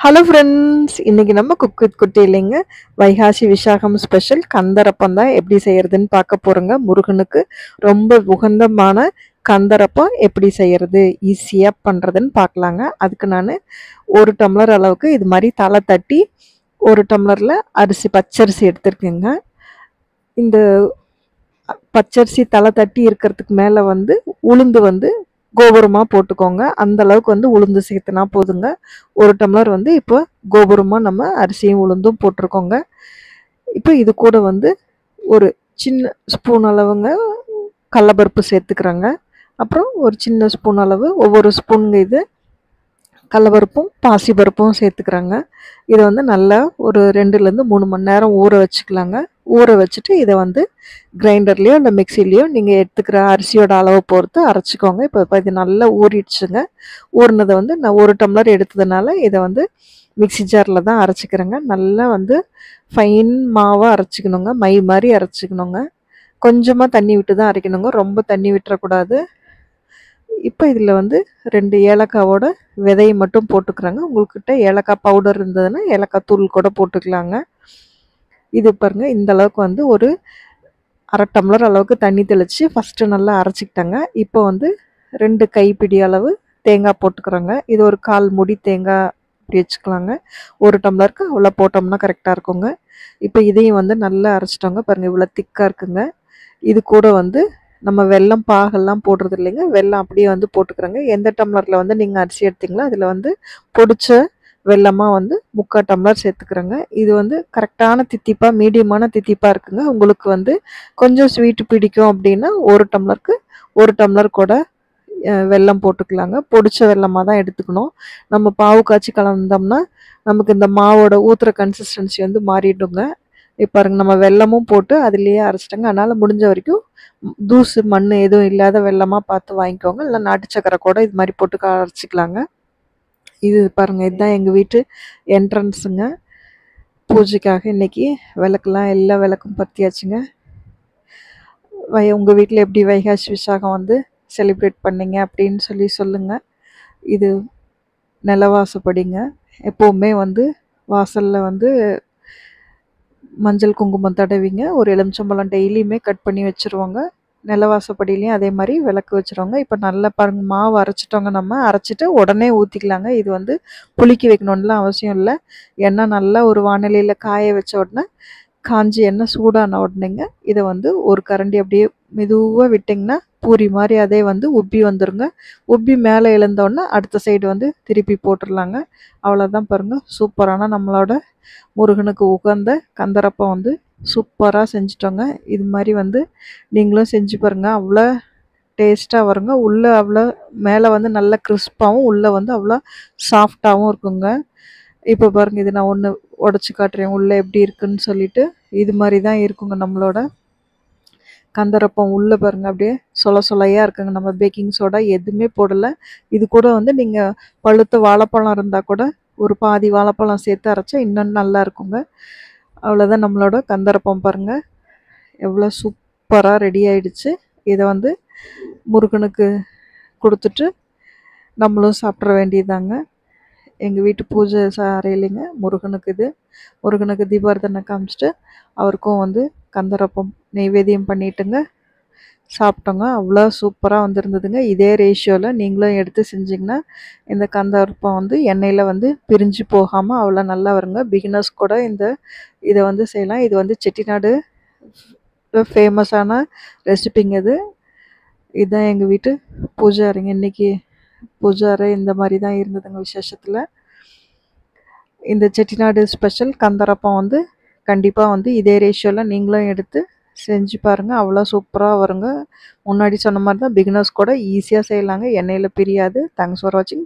Hello friends, இன்னைக்கு நம்ம cook with குட்டி இல்லைங்க, வைகாசி விசாகம் ஸ்பெஷல் கந்தரப்பம் தான் எப்படி செய்யறதுன்னு பார்க்க போறோங்க. முருகனுக்கு ரொம்ப உகந்தமான கந்தரப்பம் எப்படி செய்யறது, ஈஸியாக பண்ணுறதுன்னு பார்க்கலாங்க. அதுக்கு நான் ஒரு டம்ளர் அளவுக்கு இது மாதிரி தலை தட்டி ஒரு டம்ளரில் பச்சரிசி எடுத்துருக்கேங்க. இந்த பச்சரிசி தலை தட்டி இருக்கிறதுக்கு மேலே உளுந்து கோபுரமாக போட்டுக்கோங்க. அந்த அளவுக்கு உளுந்து சேர்த்துனா போதுங்க. ஒரு டம்ளர் இப்போ கோபுரமாக நம்ம அரிசியும் உளுந்தும் போட்டிருக்கோங்க. இப்போ இது கூட ஒரு சின்ன ஸ்பூன் அளவுங்க கடலப்பருப்பு சேர்த்துக்கிறோங்க. அப்புறம் ஒரு சின்ன ஸ்பூன் அளவு, ஒவ்வொரு ஸ்பூனுங்க இது கடலப்பருப்பும் பாசிப்பருப்பும் சேர்த்துக்கிறாங்க. இதை நல்லா ஒரு 2லேருந்து 3 மணி நேரம் ஊற வச்சுக்கலாங்க. ஊற வச்சுட்டு இதை கிரைண்டர்லேயோ இல்லை மிக்சிலேயோ நீங்கள் எடுத்துக்கிற அரிசியோட அளவை பொறுத்து அரைச்சிக்கோங்க. இப்போ இது நல்லா ஊறிடுச்சுங்க. ஊறினதை நான் ஒரு டம்ளர் எடுத்ததுனால இதை மிக்சி ஜாரில் தான் அரைச்சிக்கிறேங்க. நல்லா ஃபைன் மாவாக அரைச்சிக்கணுங்க, மை மாதிரி அரைச்சிக்கணுங்க. கொஞ்சமாக தண்ணி விட்டு தான் அரைக்கணுங்க, ரொம்ப தண்ணி விட்டுறக்கூடாது. இப்போ இதில் 2 ஏலக்காவோட விதையை மட்டும் போட்டுக்கிறாங்க. உங்கள்கிட்ட ஏலக்காய் பவுடர் இருந்ததுன்னா ஏலக்காய் தூள் கூட போட்டுக்கலாங்க. இது பாருங்கள், இந்த அளவுக்கு ஒரு அரை டம்ளர் அளவுக்கு தண்ணி தெளித்து ஃபஸ்ட்டு நல்லா அரைச்சிக்கிட்டாங்க. இப்போ 2 கைப்பிடி அளவு தேங்காய் போட்டுக்கிறோங்க. இது ஒரு 1/4 மூடி தேங்காய் இப்படி வச்சுக்கலாங்க. ஒரு டம்ளருக்கு அவ்வளோ போட்டோம்னா கரெக்டாக இருக்குங்க. இப்போ இதையும் நல்லா அரைச்சிட்டோங்க. பாருங்கள், இவ்வளோ திக்காக இருக்குங்க. இது கூட நம்ம வெல்லம் பாகெல்லாம் போடுறது இல்லைங்க, வெல்லம் அப்படியே போட்டுக்கிறோங்க. எந்த டம்ளரில் நீங்கள் அரிசி எடுத்தீங்களோ அதில் பொடிச்ச வெல்லமாக 3/4 டம்ளர் சேர்த்துக்கிறோங்க. இது கரெக்டான தித்திப்பாக, மீடியமான தித்திப்பாக இருக்குங்க. உங்களுக்கு கொஞ்சம் ஸ்வீட்டு பிடிக்கும் அப்படின்னா ஒரு டம்ளருக்கு 1 டம்ளர் கூட வெல்லம் போட்டுக்கலாங்க. பொடிச்ச வெல்லமாக தான் எடுத்துக்கணும். நம்ம பாவு காய்ச்சி கலந்தோம்னா நமக்கு இந்த மாவோட ஊற்றுற கன்சிஸ்டன்சி மாறிடுங்க. இப்போ பாருங்க, நம்ம வெல்லமும் போட்டு அதுலேயே அரைச்சிட்டோங்க. அதனால் முடிஞ்ச வரைக்கும் தூசு மண் எதுவும் இல்லாத வெல்லமாக பார்த்து வாங்கிக்கோங்க. இல்லை நாட்டு சக்கரை கூட இது மாதிரி போட்டு அரைச்சிக்கலாங்க. இது பாருங்கள், இதுதான் எங்கள் வீட்டு என்ட்ரன்ஸுங்க. பூஜைக்காக இன்றைக்கி விளக்கெல்லாம் எல்லா விளக்கும் பற்றியாச்சுங்க. உங்கள் வீட்டில் எப்படி வைகாசி விசாகம் செலிப்ரேட் பண்ணிங்க அப்படின்னு சொல்லுங்கள். இது நிலவாசப்படிங்க. எப்போவுமே வாசலில் மஞ்சள் குங்குமம் தடவிங்க. ஒரு எலுமிச்சம்பழம் டெய்லியுமே கட் பண்ணி வச்சுருவாங்க. நிலவாசப்படியிலையும் அதே மாதிரி விளக்கு வச்சுருவாங்க. இப்போ நல்லா பாருங்கள், மாவு அரைச்சிட்டோங்க. நம்ம அரைச்சிட்டு உடனே ஊற்றிக்கலாங்க. இது புளிக்க வைக்கணுன்னுலாம் அவசியம் இல்லை. எண்ணெய் நல்லா ஒரு வானிலையில் காய வச்ச உடனே, காஞ்சி எண்ணெய் சூடான உடனேங்க இதை ஒரு கரண்டி அப்படியே மெதுவாக விட்டிங்கன்னா பூரி மாதிரி அதே உப்பி வந்துடுங்க. உப்பி மேலே எழுந்தோடனே அடுத்த சைடு திருப்பி போட்டுடலாங்க. அவ்வளோதான். பாருங்கள், சூப்பரான நம்மளோட முருகனுக்கு உகந்த கந்தரப்பம் சூப்பராக செஞ்சிட்டோங்க. இது மாதிரி நீங்களும் செஞ்சு பாருங்கள். அவ்வளோ டேஸ்ட்டாக வருங்க. உள்ளே அவ்வளோ மேலே நல்லா கிறிஸ்பாகவும் உள்ளே அவ்வளோ சாஃப்டாகவும் இருக்குங்க. இப்போ பாருங்கள், இது நான் ஒன்று உடச்சி காட்டுறேன் உள்ளே எப்படி இருக்குன்னு சொல்லிட்டு. இது மாதிரி தான் இருக்குங்க நம்மளோட கந்தரப்பம். உள்ளே பாருங்கள், அப்படியே சொலையாக இருக்குங்க. நம்ம பேக்கிங் சோடா எதுவுமே போடலை. இது கூட நீங்கள் பழுத்த வாழைப்பழம் இருந்தால் கூட ஒரு பாதி வாழைப்பழம் சேர்த்து அரைச்சா இன்னும் நல்லா இருக்குங்க. அவ்வளோதான் நம்மளோட கந்தரப்பம். பாருங்கள், எவ்வளோ சூப்பராக ரெடி ஆகிடுச்சு. இதை முருகனுக்கு கொடுத்துட்டு நம்மளும் சாப்பிட்ற வேண்டியதாங்க. எங்கள் வீட்டு பூஜை அறையிலைங்க முருகனுக்கு தீபாரதனை காமிச்சிட்டு அவருக்கும் கந்தரப்பம் நெய்வேத்தியம் பண்ணிட்டுங்க சாப்பிட்டோங்க. அவ்வளோ சூப்பராக இருந்ததுங்க. இதே ரேஷியோவில் நீங்களும் எடுத்து செஞ்சிங்கன்னா இந்த கந்தரப்பம் எண்ணெயில் பிரிஞ்சு போகாமல் அவ்வளோ நல்லா வருங்க. பிகினர்ஸ் கூட இதை செய்யலாம். இது செட்டிநாடு ஃபேமஸான ரெசிபிங்க. இதுதான் எங்கள் வீட்டு பூஜை அறைங்க. இன்றைக்கி பூஜை அறை இந்த மாதிரி தான் இருந்ததுங்க விசேஷத்தில். இந்த செட்டிநாடு ஸ்பெஷல் கந்தரப்பம் கண்டிப்பாக இதே ரேஷியோவில் நீங்களும் எடுத்து செஞ்சு பாருங்கள். அவ்வளோ சூப்பராக வருங்க. முன்னாடி சொன்ன மாதிரி தான் பிகினர்ஸ் கூட ஈஸியாக செய்யலாங்க. எண்ணெயில் பிரியாது. தேங்க்ஸ் ஃபார் வாட்சிங்.